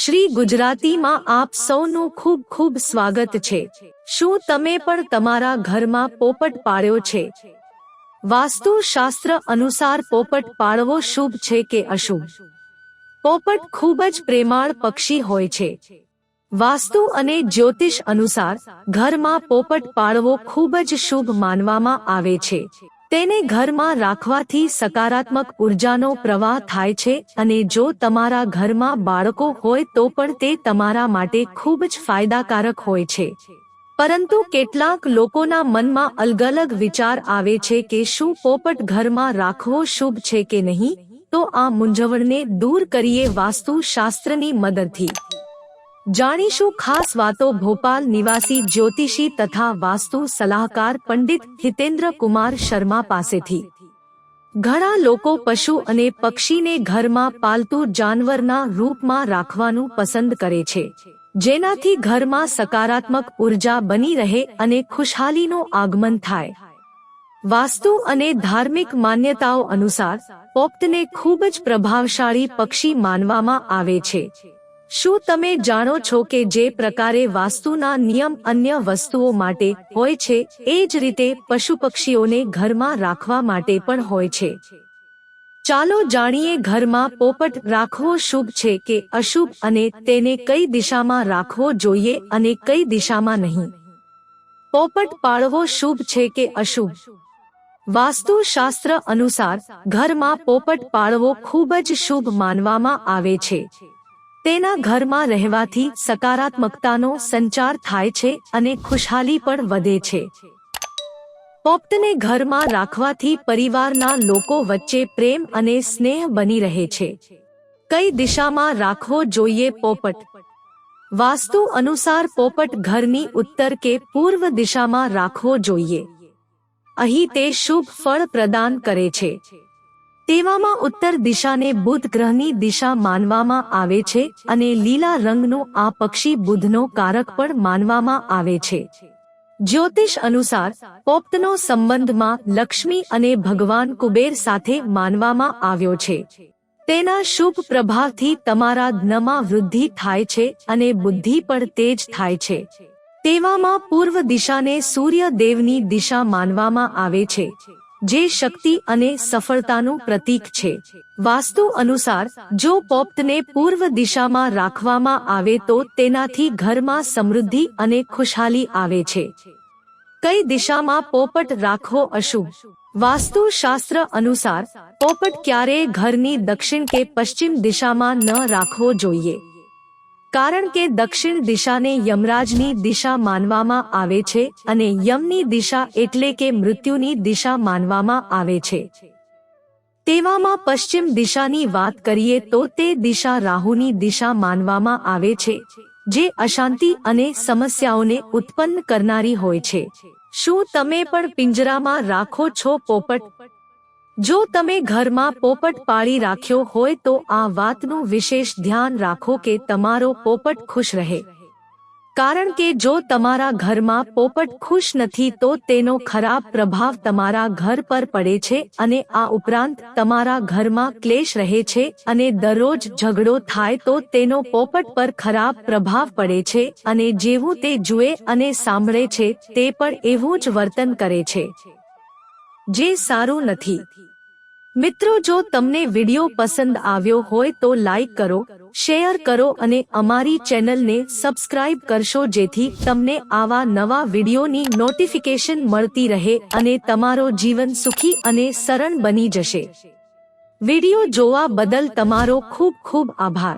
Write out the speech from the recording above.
શ્રી ગુજરાતીમાં આપ સૌનું ખૂબ ખૂબ સ્વાગત છે। શું તમે પણ તમારા ઘરમાં પોપટ પાળ્યો છે? વાસ્તુ શાસ્ત્ર અનુસાર પોપટ પાળવો શુભ છે કે અશુભ? પોપટ ખૂબ જ પ્રેમાળ પક્ષી હોય છે। વાસ્તુ અને જ્યોતિષ અનુસાર ઘરમાં પોપટ પાળવો ખૂબ જ શુભ માનવામાં આવે છે। તેને ઘરમાં રાખવાથી સકારાત્મક ઉર્જાનો પ્રવાહ થાય છે અને જો તમારા ઘરમાં બાળકો હોય તો પણ તે તમારા માટે ખૂબ જ ફાયદાકારક હોય છે। પરંતુ કેટલાક લોકોના મનમાં અલગ અલગ વિચાર આવે છે કે શું પોપટ ઘરમાં રાખવો શુભ છે કે નહીં? તો આ મૂંઝવણને દૂર કરીએ વાસ્તુ શાસ્ત્રની મદદથી। જાણીશું ખાસ વાતો ભોપાલ નિવાસી જ્યોતિષી તથા વાસ્તુ સલાહકાર પંડિત હિતેન્દ્ર કુમાર શર્મા પાસેથી। ઘણા લોકો પશુ અને પક્ષીને ઘરમાં પાલતુ જાનવરના રૂપમાં રાખવાનું પસંદ કરે છે, જેનાથી ઘરમાં સકારાત્મક ઉર્જા બની રહે અને ખુશહાલીનું આગમન થાય। વાસ્તુ અને ધાર્મિક માન્યતાઓ અનુસાર પોપટને ખૂબ જ પ્રભાવશાળી પક્ષી માનવામાં આવે છે। શું તમે જાણો છો કે જે પ્રકારે વાસ્તુના નિયમ અન્ય વસ્તુઓ માટે હોય છે એ જ રીતે પશુ પક્ષીઓને ઘરમાં રાખવા માટે પણ હોય છે? ચાલો જાણીએ ઘરમાં પોપટ રાખવો શુભ છે કે અશુભ અને તેને કઈ દિશામાં રાખવો જોઈએ અને કઈ દિશામાં નહીં। પોપટ પાળવો શુભ છે કે અશુભ? વાસ્તુ શાસ્ત્ર અનુસાર ઘરમાં પોપટ પાળવો ખૂબ જ શુભ માનવામાં આવે છે। તેના ઘરમાં રહેવાથી સકારાત્મકતાનો સંચાર થાય છે અને ખુશહાલી પણ વધે છે। પોપટને ઘરમાં રાખવાથી પરિવારના લોકો વચ્ચે પ્રેમ અને સ્નેહ બની રહે છે। કઈ દિશામાં રાખવો જોઈએ પોપટ? વાસ્તુ અનુસાર પોપટ ઘરની ઉત્તર કે પૂર્વ દિશામાં રાખવો જોઈએ। અહીં તે શુભ ફળ પ્રદાન કરે છે। તેવામાં ઉત્તર દિશાને બુધ ગ્રહની દિશા માનવામાં આવે છે અને લીલા રંગનું આ પક્ષી બુધનો કારક પણ માનવામાં આવે છે। જ્યોતિષ અનુસાર પોપટનો સંબંધમાં લક્ષ્મી અને ભગવાન કુબેર સાથે માનવામાં આવ્યો છે। તેના શુભ પ્રભાવથી તમારા ધનમાં વૃદ્ધિ થાય છે અને બુદ્ધિ પણ તેજ થાય છે। તેવામાં પૂર્વ દિશાને સૂર્ય દેવની દિશા માનવામાં આવે છે, જે શક્તિ અને સફળતાનું પ્રતીક છે। વાસ્તુ અનુસાર જો પોપટને પૂર્વ દિશામાં રાખવામાં આવે તો તેનાથી ઘરમાં સમૃદ્ધિ અને ખુશહાલી આવે છે। કઈ દિશામાં પોપટ રાખવો અશુભ? વાસ્તુ શાસ્ત્ર અનુસાર પોપટ ક્યારેય ઘરની દક્ષિણ કે પશ્ચિમ દિશામાં ન રાખવો જોઈએ, કારણ કે દક્ષિણ દિશાને યમરાજની દિશા માનવામાં આવે છે અને યમની દિશા એટલે કે મૃત્યુની દિશા માનવામાં આવે છે। તેવામાં પશ્ચિમ દિશાની વાત કરીએ તો તે દિશા રાહુની દિશા માનવામાં આવે છે, જે અશાંતિ અને સમસ્યાઓને ઉત્પન્ન કરનારી હોય છે। શું તમે પણ પિંજરામાં રાખો છો પોપટ? જો તમે ઘરમાં પોપટ પાળી રાખ્યો હોય તો આ વાતનું વિશેષ ધ્યાન રાખો કે તમારો પોપટ ખુશ રહે, કારણ કે જો તમારા ઘરમાં પોપટ ખુશ નથી તો તેનો ખરાબ પ્રભાવ તમારા ઘર પર પડે છે અને આ ઉપરાંત તમારા ઘરમાં ક્લેશ રહે છે અને દરરોજ ઝઘડો થાય તો તેનો પોપટ પર ખરાબ પ્રભાવ પડે છે અને જેવું તે જુએ અને સાંભળે છે તે પણ એવું જ વર્તન કરે છે, જે સારું નથી। મિત્રો, જો તમને વિડિયો પસંદ આવ્યો હોય તો લાઈક કરો, શેર કરો અને અમારી ચેનલને સબસ્ક્રાઇબ કરશો જેથી તમને આવા નવા વિડિયોની નોટિફિકેશન મળતી રહે અને તમારો જીવન સુખી અને સરળ બની જશે। વિડિયો જોવા બદલ તમારો ખૂબ ખૂબ આભાર।